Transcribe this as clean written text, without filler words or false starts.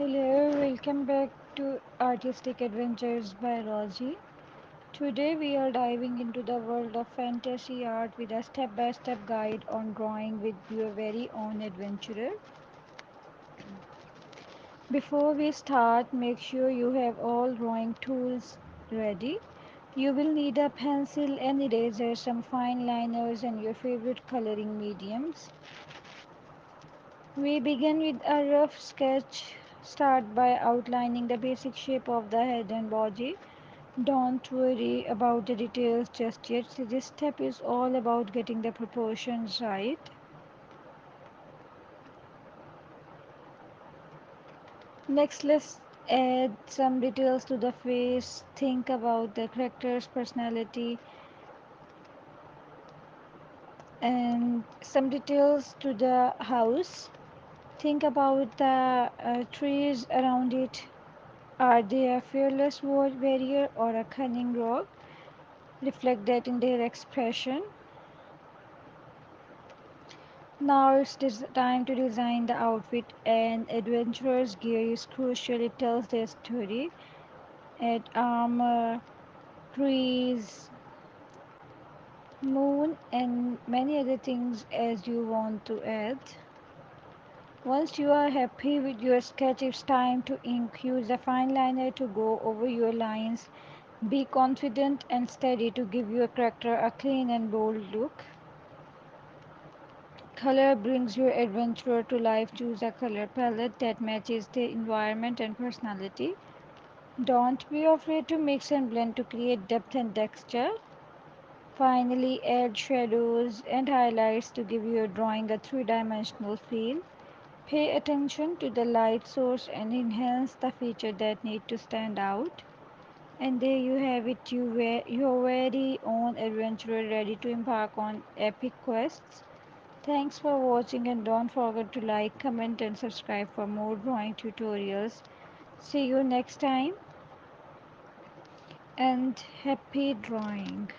Hello, welcome back to Artistic Adventures by Rosie. Today we are diving into the world of fantasy art with a step by step guide on drawing with your very own adventurer. Before we start, make sure you have all drawing tools ready. You will need a pencil, an eraser, some fine liners, and your favorite coloring mediums. We begin with a rough sketch. Start by outlining the basic shape of the head and body. Don't worry about the details just yet. So this step is all about getting the proportions right. Next, let's add some details to the face. Think about the character's personality and some details to the house. Think about the trees around it. Are they a fearless warrior or a cunning rogue? Reflect that in their expression. Now it's time to design the outfit. An adventurer's gear is crucial. It tells their story. Add armor, trees, moon, and many other things as you want to add. Once you are happy with your sketch, it's time to ink. Use a fine liner to go over your lines. Be confident and steady to give your character a clean and bold look. Color brings your adventurer to life. Choose a color palette that matches their environment and personality. Don't be afraid to mix and blend to create depth and texture. Finally, add shadows and highlights to give your drawing a three-dimensional feel. Pay attention to the light source and enhance the feature that need to stand out. And there you have it, your very own adventurer ready to embark on epic quests. Thanks for watching and don't forget to like, comment and subscribe for more drawing tutorials. See you next time and happy drawing.